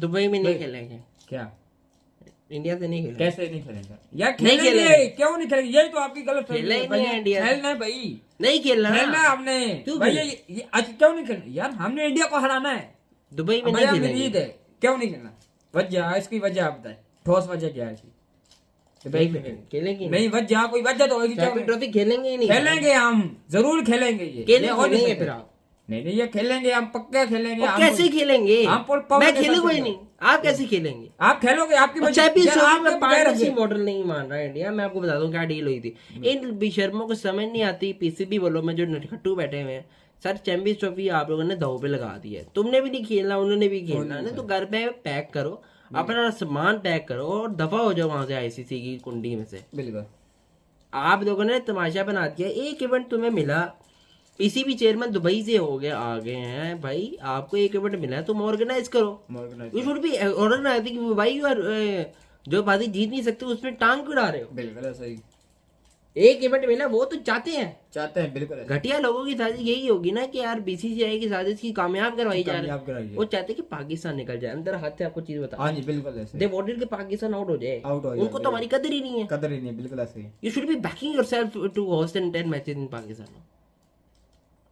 Dubai में नहीं खेलेंगे, क्या इंडिया से नहीं खेलेंगे। कैसे नहीं खेलेंगे यार? नहीं खेलेंगे, खेलेंगे। क्यों नहीं खेलेंगे? यही तो आपकी गलत फहमी खेला है ही नहीं है इंडिया से। खेलना है भाई, नहीं खेलना खेलना है हमने क्यों भाई। खेलना? ये आज क्यों नहीं खेलना यार? हमने इंडिया को हराना है, दुबई में नहीं भैया खेलेंगे। उम्मीद है। क्यों नहीं खेलना? वजह इसकी वजह आप बताए, ठोस वजह क्या है इसकी? कि भाई खेलेंगे नहीं, वजह कोई वजह तो होगी। चैंपियन ट्रॉफी खेलेंगे ही नहीं। खेलेंगे हम, जरूर खेलेंगे। ये हो नहीं खेलेंगे सकता। फिर आप। नहीं ये खेलेंगे हम, पक्का खेलेंगे। और हम कैसे खेलेंगे? हम पावर मैं के साथ खेलूंगा ही खेलेंगे। नहीं, आप कैसे खेलेंगे? आप खेलोगे, आपकी वजह चैंपियंस यार, ट्रॉफी आपके में बगैर पार्टनरशिप मॉडल नहीं मान रहा है इंडिया। मैं आपको बता दूं क्या डील हुई थी। इन बिशर्मों को समझ नहीं आती, पीसीबी बोलो में जो नटखट्टू बैठे हुए हैं सर, चैंपियंस ट्रॉफी आप लोगों ने दाव पे लगा दी है। तुमने भी नहीं खेलना, उन्होंने भी खेलना है, तो घर पे पैक करो, अपना सामान पैक करो और दफा हो जाओ वहां से आईसीसी की कुंडी में से। बिल्कुल। आप लोगों ने तमाशा बना दिया। एक इवेंट तुम्हें मिला, पीसीबी चेयरमैन दुबई से हो गए आ गए हैं भाई, आपको एक इवेंट मिला है, तुम ऑर्गेनाइज करो। यू शुड बी ऑर्गेनाइजिंग भाई। यू आर जो बाजी जीत नहीं सकते उसमें टांग क्यों उड़ा रहे हो? बिल्कुल सही। एक इवेंट मिला, वो तो चाहते हैं। बिल्कुल घटिया लोगों की साजिश यही होगी ना कि यार बीसीसीआई की साजिश की कामयाब करवाई जा रही है। वो चाहते हैं कि पाकिस्तान निकल जाए। अंदर हाथ से आपको चीज बता, हाँ जी बिल्कुल ऐसे। दे वांटेड कि पाकिस्तान आउट हो जाए। उनको तो हमारी कदर ही नहीं है। कदर ही नहीं, बिल्कुल ऐसे। You should be backing yourself to host and 10 matches in Pakistan.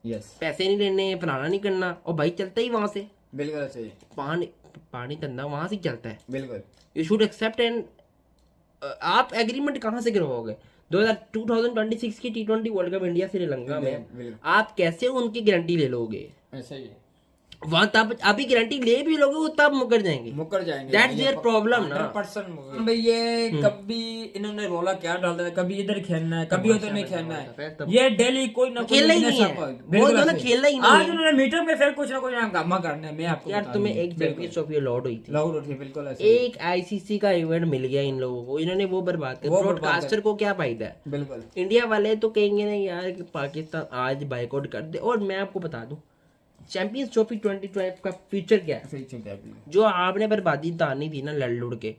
Yes, पैसे नहीं लेने, फलाना नहीं करना, और भाई चलता ही वहां से। बिल्कुल ऐसे। पानी धंधा वहां से चलता है। बिल्कुल। You should accept. एंड आप एग्रीमेंट कहाँ से करवाओगे? 2026 की T20 world cup India Sri Lanka में आप कैसे उनकी गारंटी ले लोगे? ऐसा ही है। वहां तब अभी गारंटी ले भी लोगे, वो तब मुकर जाएंगे। दैट्स देयर प्रॉब्लम ना। 100% भाई ये कभी इन्होंने रोला क्या डाल दिया, कभी इधर खेलना है, कभी उधर नहीं खेलना है। ये डेली कोई ना कोई खेलना ही नहीं है, वो दोनों खेलना ही नहीं आज उन्होंने मीटर में फिर कुछ ना कुछ हंगामा करना है। मैं आपको यार तुम्हें एक चैंपियंस ट्रॉफी अलॉट हुई थी, लाउड उठी, बिल्कुल ऐसे। एक आईसीसी का इवेंट मिल गया इन लोगों को, इन्होंने वो बर्बाद कर। ब्रॉडकास्टर को क्या फायदा है? बिल्कुल। इंडिया वाले तो कहेंगे ना यार कि पाकिस्तान आज बाइकआउट कर दे। और मैं आपको बता दूं चैंपियंस ट्रॉफी 2012 का फ्यूचर क्या है? जो आपने बर्बादी तानी थी ना लड़ लुड़ के,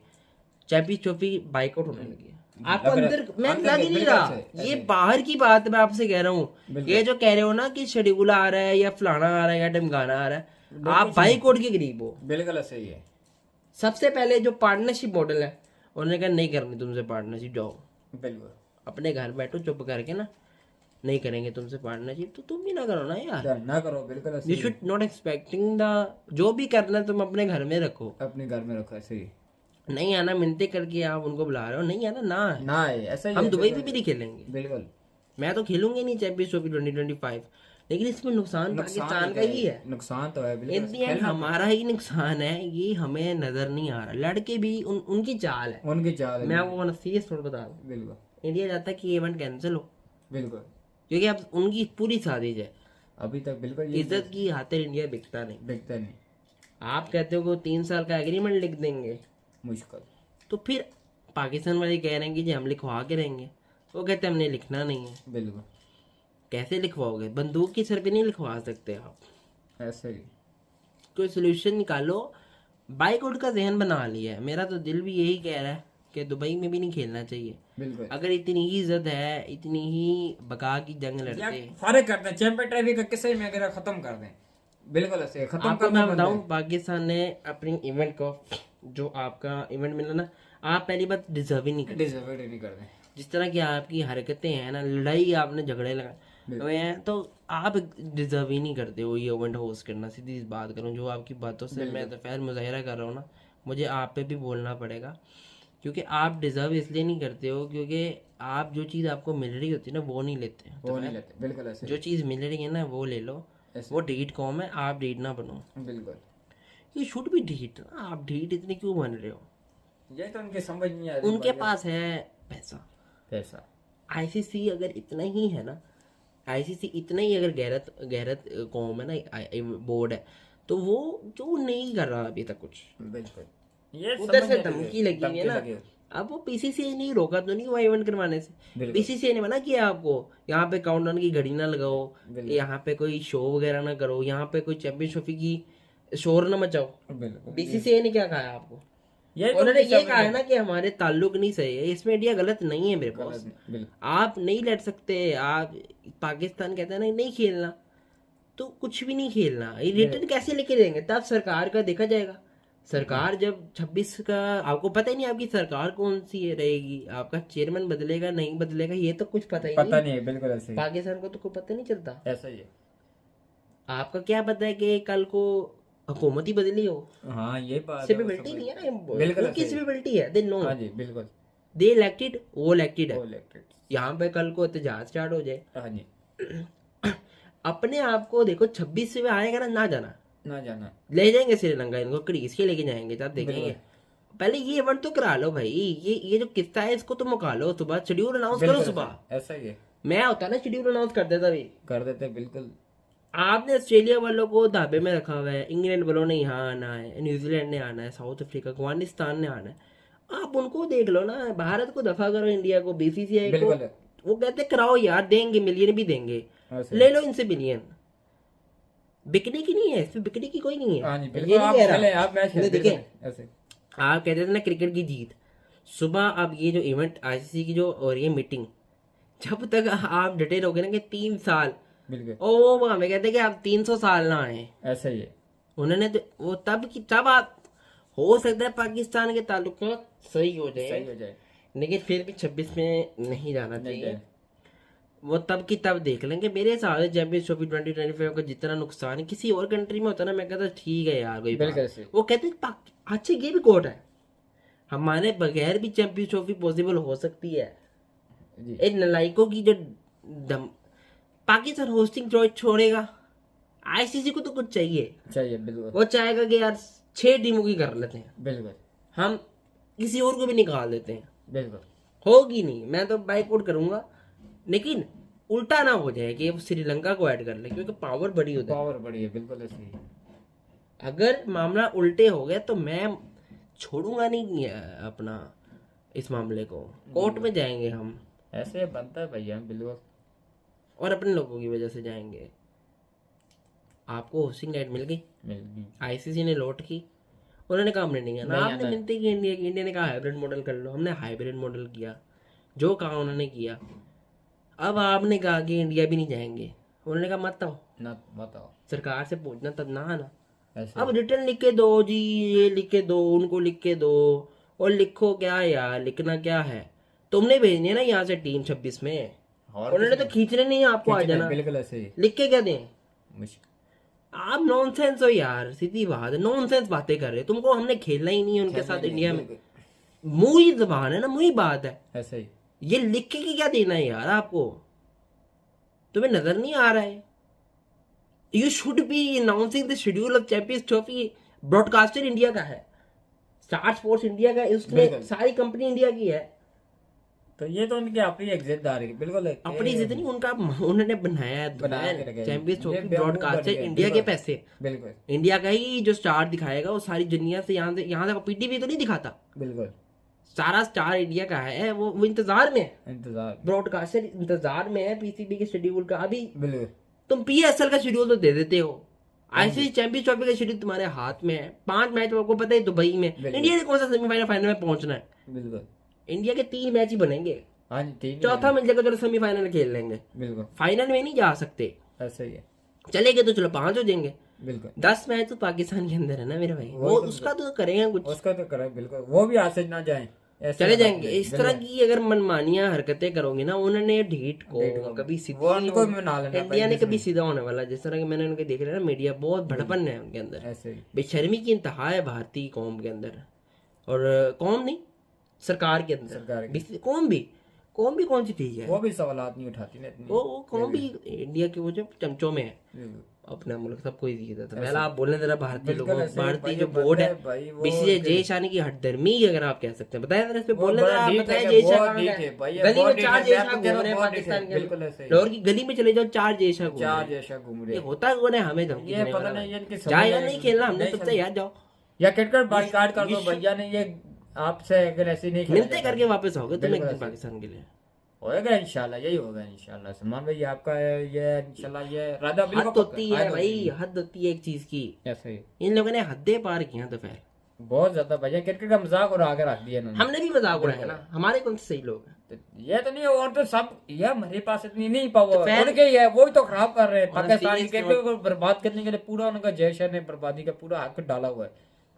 चैंपियंस ट्रॉफी बाइकआउट होने लगी है। आपको अंदर मैं लग ही नहीं रहा। ये बाहर की बात मैं आपसे कह रहा हूँ। ये जो कह रहे हो ना कि शेड्यूल आ रहा है या फलाना आ रहा है या ढमकाना आ रहा है, आप बाइकआउट के करीब हो। बिल्कुल सही है। सबसे पहले जो पार्टनरशिप मॉडल है, उन्होंने कहा नहीं करनी तुमसे पार्टनरशिप, जाओ बिल्कुल अपने घर बैठो चुप करके ना, नहीं करेंगे तुमसे पार्टनरशिप। तो तुम भी ना करो ना यार, ना करो। बिल्कुल you should not expecting the, जो भी करना है तुम अपने घर में रखो, अपने घर में रखो। ऐसे ही नहीं आना मिनते करके आप उनको बुला रहे हो, नहीं आना ना है, ऐसा ही। हम दुबई में भी नहीं खेलेंगे। बिल्कुल। मैं तो खेलूंगी नहीं चैंपियंस ट्रॉफी 2025, लेकिन इसमें नुकसान पाकिस्तान का ही है। नुकसान तो है, इन दी एंड हमारा ही नुकसान है, ये हमें नजर नहीं आ रहा। लड़के भी उनकी चाल है, उनकी चाल है। मैं आपको सीरियस थोड़ा बता दूं, बिल्कुल। इंडिया चाहता है कि ये इवेंट कैंसिल हो, बिल्कुल, क्योंकि अब उनकी पूरी साजिश है। अभी तक बिल्कुल इज्जत की खातिर इंडिया बिकता नहीं। बिकता नहीं। आप कहते हो कि 3 साल का एग्रीमेंट लिख देंगे, मुश्किल। तो फिर पाकिस्तान वाले कह रहे हैं कि जी हम लिखवा के रहेंगे, वो कहते हैं हमने लिखना नहीं है। बिल्कुल। कैसे लिखवाओगे? बंदूक की सर पे नहीं लिखवा सकते आप। ऐसे ही कोई सोल्यूशन निकालो। बाइकआउट का जहन बना लिया है। मेरा तो दिल भी यही कह रहा है कि दुबई में भी नहीं खेलना चाहिए। बिल्कुल। अगर इतनी ही इज्जत है, इतनी ही बका की जंग लड़ते, सारे करते हैं चैंपियन ट्रॉफी का किसे में अगर खत्म कर दें। बिल्कुल ऐसे खत्म आपको करना। मैं बताऊं, पाकिस्तान ने अपनी इवेंट को, जो आपका इवेंट मिला ना, आप पहली बात डिजर्व ही नहीं करते। डिजर्व नहीं करते। जिस तरह की आपकी हरकतें हैं ना, लड़ाई आपने झगड़े लगाए हैं, तो आप डिजर्व ही नहीं करते हो ये इवेंट होस्ट करना। सीधी इस बात करूं, जो आपकी बातों से मैं तो खैर मुजाहिरा कर रहा हूँ ना, मुझे आप पे भी बोलना पड़ेगा, क्योंकि आप डिजर्व इसलिए नहीं करते हो क्योंकि आप जो चीज़ आपको मिल रही होती है ना वो नहीं लेते। वो नहीं लेते। बिल्कुल ऐसे। जो चीज़ मिल रही है ना वो ले लो। वो ढीठ कौम है, आप ढीठ ना बनो। बिल्कुल। ये शुड भी ढीठ ना, आप ढीठ इतने क्यों बन रहे हो? ये तो उनके समझ नहीं आ रही। उनके पास है पैसा। आईसीसी अगर इतना ही है ना, आईसीसी इतना ही अगर गैरत कौम है ना, बोर्ड है, तो वो जो नहीं कर रहा अभी तक कुछ, बिल्कुल, ये उधर से धमकी लगी है ना। अब वो पीसीसीआई नहीं रोका तो नहीं हुआ इवेंट करवाने से। पीसीसीआई ने मना किया आपको, यहाँ पे काउंटडाउन की घड़ी ना लगाओ, यहाँ पे कोई शो वगैरह ना करो, यहाँ पे कोई चैंपियन ट्रॉफी की शोर ना मचाओ। बीसीसीआई ने क्या कहा आपको? उन्होंने ये कहा है ना कि हमारे ताल्लुक नहीं सही है। इसमें इंडिया गलत नहीं है मेरे पास। आप नहीं लड़ सकते। आप पाकिस्तान कहता है ना नहीं खेलना, तो कुछ भी नहीं खेलना। रिटर्न कैसे लेके देंगे? तब सरकार का देखा जाएगा। सरकार जब 26 का, आपको पता ही नहीं आपकी सरकार कौन सी रहेगी, आपका चेयरमैन बदलेगा नहीं बदलेगा ये तो कुछ पता ही पता नहीं है, बिल्कुल ऐसे ही। पाकिस्तान को तो कोई पता नहीं चलता। ऐसा ही है। आपका क्या पता है कि कल को हुकूमत ही बदली हो। हाँ ये बात सिविलिटी नहीं है ना, बिल्कुल उनकी सिविलिटी है, दे नो। हाँ जी बिल्कुल, दे इलेक्टेड, वो इलेक्टेड है। इलेक्टेड। यहाँ पे कल को एहतजाज स्टार्ट हो जाए, हाँ जी, अपने आप को देखो 26 में आएगा ना जाना, ना जाना, ले जाएंगे श्रीलंका, इनको क्रीज के लेके जाएंगे, तब देखेंगे। पहले ये इवेंट तो करा लो भाई, ये जो किस्सा है इसको तो मुका लो, सुबह शेड्यूल अनाउंस करो सुबह। ऐसा ही है। मैं होता ना शेड्यूल अनाउंस कर देता भी, कर देते बिल्कुल। आपने ऑस्ट्रेलिया वालों को धाबे में रखा हुआ है, इंग्लैंड वालों ने यहाँ आना है, न्यूजीलैंड ने आना है, साउथ अफ्रीका, अफगानिस्तान ने आना है, आप उनको देख लो ना। भारत को दफा करो, इंडिया को, बीसीसीआई को, बिल्कुल। वो कहते कराओ यार, देंगे मिलियन भी देंगे, ऐसे। ले लो इनसे बिलियन। बिकने की नहीं है, इसमें बिकने की कोई नहीं है। हाँ जी ये बिल्कुल। नहीं कह रहा। आप मैच नहीं, खेलते देखें, ऐसे। आप कहते थे ना क्रिकेट की जीत, सुबह अब ये जो इवेंट आईसीसी की जो और ये मीटिंग, जब तक आप डटे रहोगे ना कि 3 साल, बिल्कुल। ओ वो हमें कहते हैं कि आप 300 साल ना आए। ऐसा ही है। उन्होंने तो वो तब आप, हो सकता है पाकिस्तान के ताल्लुकात सही हो जाए, लेकिन फिर भी 26 में नहीं जाना चाहिए। वो तब की तब देख लेंगे। मेरे हिसाब से चैंपियंस ट्रॉफी 2025 का जितना नुकसान है किसी और कंट्री में होता ना, मैं कहता ठीक है यार कोई बात। वो कहते हैं अच्छे ये भी कोर्ट है, हमारे बगैर भी चैंपियंस ट्रॉफी पॉसिबल हो सकती है। इन नलाइकों की जो पाकिस्तान होस्टिंग छोड़ेगा, आईसीसी को तो कुछ चाहिए बिल्कुल। वो चाहेगा कि यार 6 टीमों की कर लेते हैं, बिल्कुल, हम किसी और को भी निकाल देते हैं। बिल्कुल होगी नहीं, मैं तो बाइकआउट करूंगा, लेकिन उल्टा ना हो जाए कि श्रीलंका को ऐड कर ले, क्योंकि पावर बड़ी होती है। पावर बड़ी है, बिल्कुल ऐसे ही। अगर मामला उल्टे हो गया तो मैं छोड़ूंगा नहीं अपना इस मामले को, कोर्ट में जाएंगे हम। ऐसे बनता है भैया, बिल्कुल। और अपने लोगों की वजह से जाएंगे। आपको होस्टिंग राइट मिल गई, आईसीसी ने लौट की, उन्होंने कहा हमने नहीं आना। आपने मिलते कि इंडिया ने कहा हाइब्रिड मॉडल कर लो, हमने हाइब्रिड मॉडल किया, जो कहा उन्होंने किया। अब आपने कहा कि इंडिया भी नहीं जाएंगे, उन्होंने कहा मत आओ, सरकार से पूछना तब ना आना। अब रिटर्न लिख के दो जी, ये लिख के दो, उनको लिख के दो, और लिखो क्या यार, लिखना क्या है, तुमने भेजनी है ना यहाँ से टीम 26 में, उन्होंने तो खींचने नहीं, आपको आ जाना। बिल्कुल ऐसे ही। लिख के क्या दें? आप नॉनसेंस हो यार, सीधी बात है, नॉनसेंस बातें कर रहे हो। तुमको हमने खेलना ही नहीं है उनके साथ इंडिया में, मुंह ही जबान है ना, मुंह ही बात है ऐसे ही। ये लिख के क्या देना है यार आपको, तुम्हें नजर नहीं आ रहा है? You should B announcing the schedule of champions trophy. Broadcaster India का है, स्टार स्पोर्ट्स इंडिया का, उसमें सारी कंपनी इंडिया की है, तो ये तो उनकी अपनी इज्जतदारी, बिल्कुल अपनी इज्जत नहीं, उनका उन्होंने बनाया चैंपियंस ट्रॉफी ब्रॉडकास्टर इंडिया के पैसे, बिल्कुल इंडिया का ही जो स्टार दिखाएगा वो सारी दुनिया से यहाँ से पीटीवी तो नहीं दिखाता, बिल्कुल सारा स्टार इंडिया का है। वो इंतजार में है, इंतजार ब्रॉडकास्टर इंतजार में है पीसीबी के शेड्यूल का। अभी बिल्कुल तुम पीएसएल का शेड्यूल तो दे देते हो, आईसीसी चैंपियंस ट्रॉफी का शेड्यूल तुम्हारे हाथ में है, 5 मैच आपको पता है दुबई में, इंडिया ने कौन सा सेमीफाइनल फाइनल में पहुंचना है? बिल्कुल इंडिया के 3 मैच ही बनेंगे, हाँ जी, चौथा मिल जाएगा तो सेमीफाइनल खेल लेंगे, बिल्कुल फाइनल में नहीं जा सकते। ऐसे ही है, चलेंगे तो चलो 5 हो जाएंगे, बिल्कुल 10 मैच तो पाकिस्तान के अंदर है ना मेरे भाई, वो उसका तो करेंगे कुछ, उसका तो करें, बिल्कुल वो भी आज से ना जाए, चले जाएंगे। इस तरह की अगर मनमानियां हरकतें करोगे ना, उन्होंने ढीठ को कभी सीधा, इंडिया ने कभी सीधा होने वाला, जिस तरह के मैंने उनके देख रहे ना मीडिया, बहुत भड़पन है उनके अंदर, बेशर्मी की इंतहा है भारतीय कौम के अंदर, और कौम नहीं सरकार के अंदर, कौम भी कौन सी ठीक है, वो भी सवालात नहीं उठाती ना, वो कौम भी इंडिया के वो जो चमचों में है, अपना मुल्क सबको ही दिखता था। पहला आप बोलने जरा भारतीय लोगों, भारतीय जो बोर्ड है बीसीसीआई, जय शानी की हटधर्मी अगर आप कह सकते हैं, बताया जरा इस पे बोलने जरा, बताया जय शाह गली में 4 जय शाह घूम रहे हैं पाकिस्तान के, लाहौर की गली में चले जाओ 4 जय शाह घूम रहे हैं, होता कौन है हमें धमकी देने वाला? जाए या नहीं खेलना हमने तब से यार जाओ, या क्रिकेट बाइकाट कर दो भैया, ने ये आपसे अगर ऐसे नहीं मिलते करके वापस आओगे तुम एक दिन पाकिस्तान के लिए, होएगा इंशाल्लाह, यही होगा इंशाल्लाह। सलमान भाई आपका ये इंशाल्लाह ये राधा हद होती है भाई, हद होती है एक चीज की, ऐसे ही इन लोगों ने हदें पार की हैं दोपहर, बहुत ज्यादा भैया, क्रिकेट का मजाक उड़ा के रख दिया इन्होंने, हमने भी मजाक उड़ाया ना, हमारे कौन से सही लोग हैं? ये तो नहीं, और तो सब ये हमारे पास इतनी नहीं पावर उनके ही है, वो ही तो खराब कर रहे हैं पाकिस्तान की क्रिकेट को बर्बाद करने के लिए, पूरा उनका जय शाह ने बर्बादी का पूरा हक डाला हुआ है,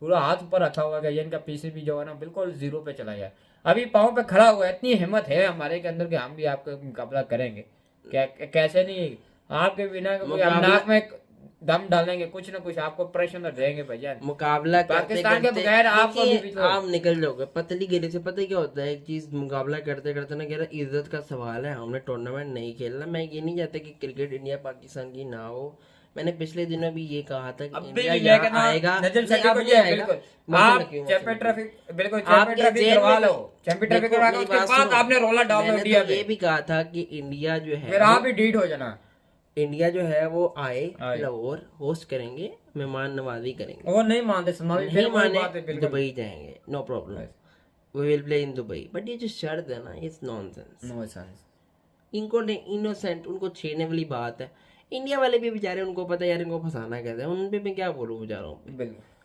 पूरा हाथ ऊपर रखा हुआ है, इनका पीसीबी जो है ना बिल्कुल जीरो पे चला गया। अभी पाँव पे खड़ा हुआ है, इतनी हिम्मत है हमारे के अंदर कि हम भी आपका मुकाबला करेंगे। क्या कैसे नहीं, आपके बिना कोई हम नाक में दम डालेंगे, कुछ ना कुछ आपको प्रश्न देंगे भैया। मुकाबला पाकिस्तान के बगैर आप निकल जाओगे पतली गिरी से। पता है क्या होता है, एक चीज मुकाबला करते करते ना कह रहा इज्जत का सवाल है, हमने टूर्नामेंट नहीं खेलना। मैं ये नहीं चाहता कि क्रिकेट इंडिया पाकिस्तान की ना हो। मैंने पिछले दिनों भी ये कहा था कि इंडिया यहाँ आएगा, आपने रोला डाल इंडिया ये भी कहा था कि इंडिया जो है आप भी डीट हो जाना, इंडिया जो है वो आए लाहौर, होस्ट करेंगे, मेहमान नवाजी करेंगे। वो नहीं मानते, नहीं माने दुबई जाएंगे, no problem, we will play in Dubai. But ये जो शर्त है ना, इट्स नॉनसेंस। इनको इनोसेंट, उनको छेड़ने वाली बात है। इंडिया वाले भी बेचारे, उनको पता है यार इनको फंसाना कैसे है, उन पे मैं क्या बोलूँ बेचारों पे।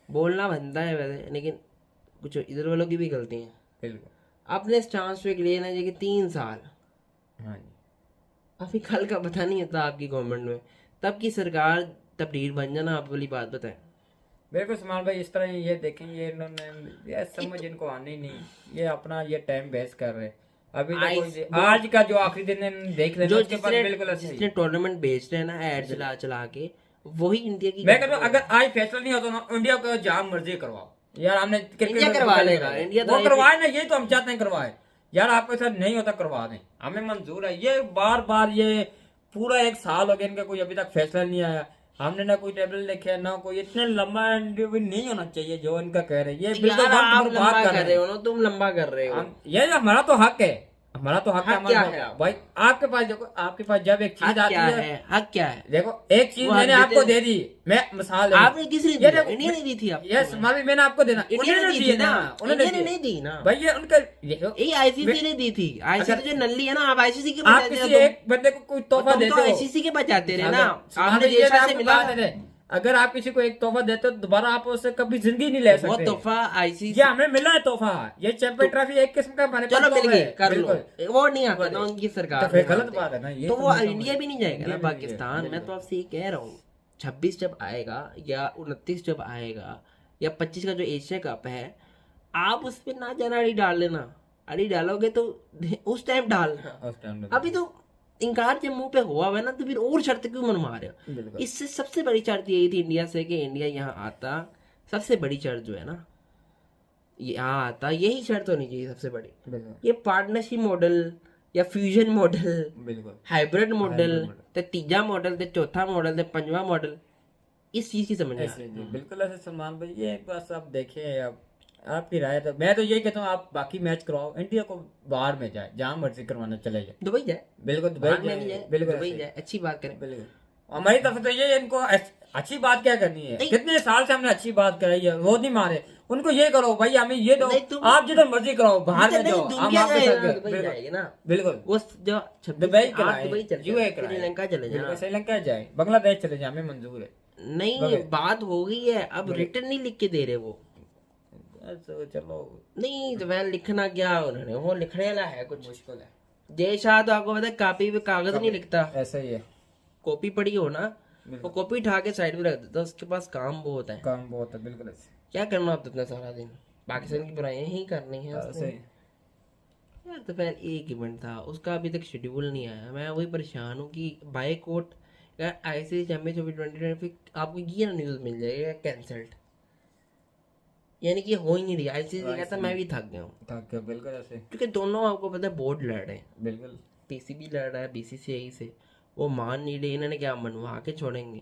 बोलना बनता है वैसे, लेकिन कुछ इधर वालों की भी गलती है। अपने स्टांस पे लिए ना कि 3 साल, हाँ अभी कल का पता नहीं होता आपकी गवर्नमेंट में, तब की सरकार तब्दील बन जाना, आप वाली बात बताएं। बिल्कुल सलमान भाई, इस तरह ये देखें, ये इन्होंने ये समझ इनको आनी नहीं, ये अपना ये टाइम वेस्ट कर रहे हैं। अभी तो आज का जो आखिरी दिन देख लेना, उसके बाद बिल्कुल जिसने टूर्नामेंट बेच रहे हैं ना ऐड चला चला के, वही इंडिया की। मैं कहता हूं अगर आज फैसला नहीं होता ना, इंडिया को जहां मर्जी करवाओ यार, हमने इंडिया करवा लेगा, इंडिया वो करवाए ना, ये तो हम चाहते हैं करवाए यार, आपके साथ नहीं होता करवा दें, हमें मंजूर है। ये बार बार ये पूरा 1 साल हो गया इनका कोई अभी तक फैसला नहीं आया, हमने ना कोई टेबल लिखे ना कोई, इतने लंबा इंटरव्यू नहीं होना चाहिए जो इनका कह रहे हैं। ये बिल्कुल आप लंबा कर रहे हो ना, तुम लंबा कर रहे हो, ये हमारा तो हक है, हमारा तो हक है भाई। आपके पास देखो, आपके पास जब एक चीज आती है, हक क्या है, देखो एक चीज मैंने आपको दे दी, मैं मिसाल आपने किसने दी? इंडिया ने दी थी आपको। यस मैंने आपको देना, इंडिया ने दी ना, उन्होंने नहीं दी ना भाई, ये उनका ये आईसीसी ने दी थी। आईसीसी जो नल्ली है ना, आप आईसीसी के आप किसी एक बंदे को कोई तोहफा देते हो, आईसीसी के बचाते रहे ना, आपने जैसा से मिला। अगर आप किसी को एक तोहफा देते हो, दोबारा आप उससे कभी जिंदगी नहीं ले सकते। वो तोहफा आईसीसी, ये हमें मिला है तोहफा, ये चैंपियन ट्रॉफी एक किस्म का हमारे चलो मिल गई, कर लो, वो नहीं आता ना उनकी सरकार, तो गलत बात है ना ये, तो वो इंडिया भी नहीं जाएगा ना पाकिस्तान। मैं तो आपसे ये कह रहा हूँ, 26 जब आएगा या 29 जब आएगा या 25 का जो एशिया कप है, आप उस पर ना जाना, अड़ी डाल लेना, अड़ी डालोगे तो उस टाइम डालना। अभी तो इनकार जब मुंह पे हुआ है ना, तो फिर और शर्त क्यों मनवा रहे हो? इससे सबसे बड़ी शर्त यही थी इंडिया से कि इंडिया यहाँ आता, सबसे बड़ी शर्त जो है ना यहाँ आता, यही शर्त होनी चाहिए सबसे बड़ी। ये पार्टनरशिप मॉडल या फ्यूजन मॉडल, हाइब्रिड मॉडल, तो तीजा मॉडल, तो चौथा मॉडल, तो 5वां मॉडल, इस चीज की समझ में बिल्कुल ऐसे सलमान भाई, ये बस आप देखिए, अब आपकी राय तो मैं तो यही कहता हूँ, आप बाकी मैच करवाओ, इंडिया को बाहर में जाए, जहाँ मर्जी करवाना चले जाए, दुबई जाए, बिल्कुल दुबई जाए, बिल्कुल दुबई जाए, अच्छी बात करें। बिल्कुल हमारी तरफ तो ये, इनको अच्छी बात क्या करनी है, कितने साल से हमने अच्छी बात कराई है, वो नहीं मारे, उनको ये करो भाई, हमें ये दो, आप जिधर मर्जी कराओ, बाहर में जाओ, हम आपके साथ बिल्कुल, वो जो श्रीलंका चले जाए, श्रीलंका जाए, बांग्लादेश चले जाए, हमें मंजूर है। नहीं, बात हो गई है, अब रिटर्न नहीं लिख के दे रहे वो, चलो नहीं तो वह लिखना क्या उन्होंने, वो लिखने वाला है कुछ मुश्किल है। जय शाह तो आपको पता है कापी पे कागज नहीं लिखता, ऐसा ही है, कॉपी पड़ी हो ना, वो कॉपी उठा के साइड में रख देता, उसके पास काम बहुत है, बिल्कुल ऐसे। क्या करना होता इतना सारा दिन, पाकिस्तान की बुराइयां ही करनी है यार। तो पहले एक इवेंट था, उसका अभी तक शेड्यूल नहीं आया, मैं वही परेशान हूँ कि बायकॉट यार, आईसीसी चैंपियनशिप 2025 आपको ये ना न्यूज मिल जाएगा कैंसल्ड, यानी कि हो ही नहीं रही। आईसीसी कहता मैं भी थक गया हूँ, बिल्कुल ऐसे, क्योंकि दोनों आपको पता है बोर्ड लड़ रहे हैं, बिल्कुल पीसीबी लड़ रहा है बीसीसीआई से, वो मान नहीं रहे, इन्होंने क्या मनवा के छोड़ेंगे,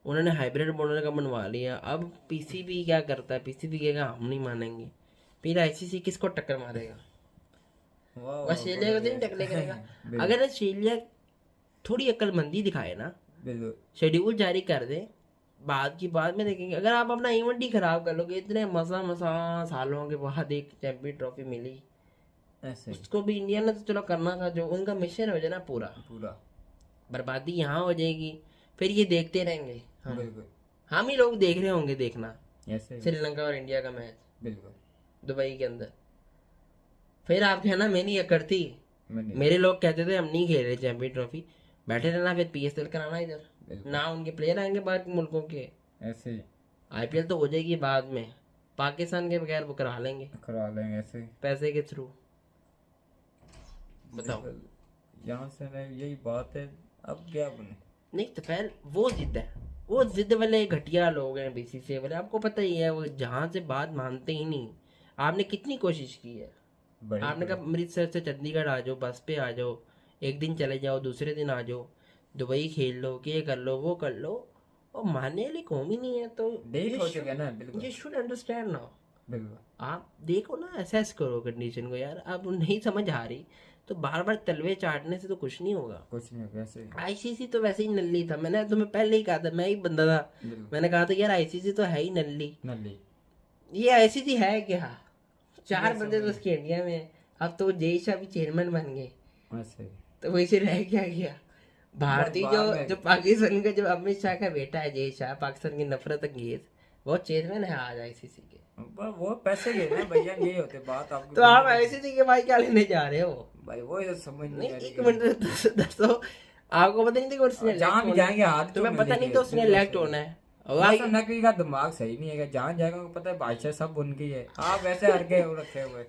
उन्होंने हाइब्रिड मॉडल का मनवा लिया। अब पीसीबी क्या करता है, पीसीबी कहेगा हम नहीं मानेंगे, फिर आईसीसी किसको टक्कर मारेगा? ऑस्ट्रेलिया को नहीं टक्कर करेगा। अगर ऑस्ट्रेलिया थोड़ी अक्लमंदी दिखाए ना, शेड्यूल जारी कर दे, बाद की बात में देखेंगे। अगर आप अपना इवेंट ही खराब कर लोगे, इतने मसा सालों के बाद एक चैंपियन ट्रॉफी मिली, उसको भी इंडिया ने तो चलो करना था, जो उनका मिशन हो जाए ना पूरा, बर्बादी यहाँ हो जाएगी, फिर ये देखते रहेंगे, हम ही लोग देख रहे होंगे, देखना श्रीलंका और इंडिया का मैच दुबई के अंदर, फिर आप कहना मैं नहीं करती, मेरे लोग कहते थे हम नहीं खेल रहे चैंपियन ट्रॉफी, बैठे रहना, फिर पीएसएल कराना इधर ना, उनके प्लेयर आएंगे बाहर के मुल्कों के, ऐसे आईपीएल तो हो जाएगी बाद में, पाकिस्तान के बगैर वो करा लेंगे ऐसे पैसे के थ्रू। बताओ यहाँ से यही बात है, अब क्या बने। नहीं तो पहले वो जिद है, वो जिद वाले घटिया लोग हैं बीसीसीआई वाले, आपको पता ही है, वो जहाँ से बात मानते ही नहीं। आपने कितनी कोशिश की है, आपने कहा अमृतसर से चंडीगढ़ आ जाओ, बस पे आ जाओ, एक दिन चले जाओ, दूसरे दिन आ जाओ, दुबई खेल लो, कि ये कर लो वो कर लो, और मानने वाली कौम ही नहीं है। तो ये शुड अंडरस्टैंड ना, आप देखो ना, असेस करो कंडीशन को यार। अब नहीं समझ आ रही तो बार बार तलवे चाटने से तो कुछ नहीं होगा। वैसे आईसीसी तो वैसे ही नल्ली था, मैंने तुम्हें पहले ही कहा था, मैं ही बंदा था, मैंने कहा था यार आईसीसी तो है ही नल्ली। ये आईसीसी है क्या, 4 बंदे तो उसके इंडिया में है, अब तो जय शाह भी चेयरमैन बन गए, तो वैसे रह क्या गया। भारतीय जो पाकिस्तान का, जो अमित शाह का बेटा है जय शाह, पाकिस्तान की नफरत अंगेज, वो चेयरमैन है आज आईसीसी के। वो पैसे गए ना भैया, ये होते बात आपकी। तो आप आईसीसी के भाई क्या लेने जा रहे हो भाई, वो तो समझ नहीं आ रही। 1 मिनट दसो, आपको पता नहीं था उसने जहाँ भी जाएंगे हाथ, तुम्हें पता नहीं था उसने इलेक्ट होना है। नकवी का दिमाग सही नहीं है, जहाँ जाएगा पता है बादशाह सब उनकी है, आप वैसे हर के रखे हुए।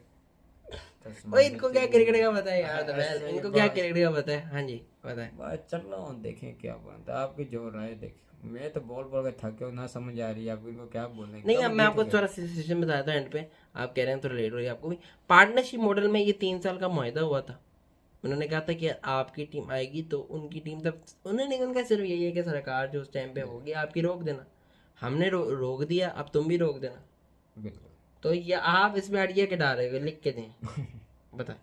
ओए इनको क्या क्रिकेट का पता है यार, तो इनको क्या क्रिकेट का पता है। हाँ जी बताएं। चल रहा हूँ, देखें क्या बनता है, आपकी जो राय देखें। मैं तो बोल के थके हूँ, ना समझ आ रही है आपको, इनको क्या बोलने। नहीं, अब मैं आपको थोड़ा सिचुएशन बताया था एंड पे, आप कह रहे हैं थोड़ा लेट हो रही है आपको भी। पार्टनरशिप मॉडल में ये 3 साल का मुआहदा हुआ था, उन्होंने कहा था कि आपकी टीम आएगी तो उनकी टीम, तब उन्होंने उनका सिर्फ यही है कि सरकार जो उस टाइम पे होगी आपकी रोक देना, हमने रोक दिया, अब तुम भी रोक देना। तो ये आप इसमें अड़िया के डाल रहे हो, लिख के दें बता।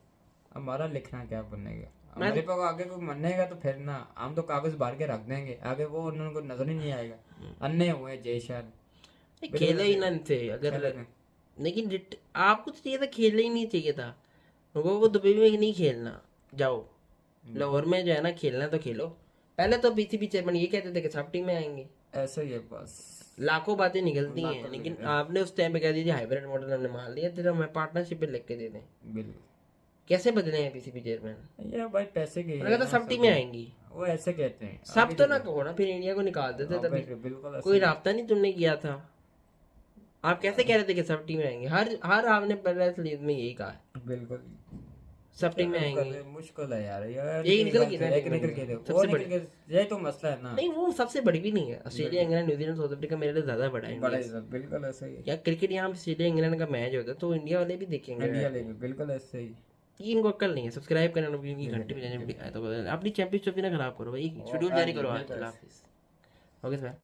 हमारा लिखना क्या बनेगा, हमारे पास आगे कोई मनेगा तो फिर ना, हम तो कागज भर के रख देंगे, आगे वो उनको नजर ही नहीं आएगा। अन्य हुए जय शाह, खेले ही ना इनसे अगर, लेकिन आपको तो चाहिए था, खेलना ही नहीं चाहिए था लोगों को। दुबई में नहीं खेलना, जाओ लाहौर में जो है ना, खेलना तो खेलो। पहले तो बीसीबी चेयरमैन ये कहते थे कि सब टीमें आएंगे, ऐसा ही है बस, लाखों बातें निकलती हैं, लेकिन आपने उस टाइम पे कह दीजिए हाइब्रिड मॉडल हमने मान लिया, तो हमें पार्टनरशिप पे लिख के दे दें। बिल्कुल, कैसे बदले हैं बीसीबी चेयरमैन, ये भाई पैसे के, तो सब टीमें आएंगी, वो ऐसे कहते हैं। सब तो ना कहो ना, फिर इंडिया को निकाल देते, तभी कोई रास्ता नहीं तुमने किया था। आप कैसे कह रहे थे कि सब टीमें आएंगी, हर आपने प्रेस रिलीज में यही कहा है, बिल्कुल सब टीमें आएंगी। मुश्किल है यार, यही निकल गई ना, सबसे बड़ी, ये तो मसला है ना। नहीं वो सबसे बड़ी भी नहीं है, Australia England New Zealand south Africa मेरे लिए ज्यादा बड़ा है। बिल्कुल ऐसा ही है यार, क्रिकेट यहाँ ऑस्ट्रेलिया इंग्लैंड का मैच होता है तो इंडिया वाले भी देखेंगे, इंडिया वाले बिल्कुल ऐसे ही। इनको अक्ल नहीं है, सब्सक्राइब करना, घंटे बजाने, अपनी चैंपियंस ट्रॉफी ना खराब करो भाई, शेड्यूल जारी करो। Okay sir.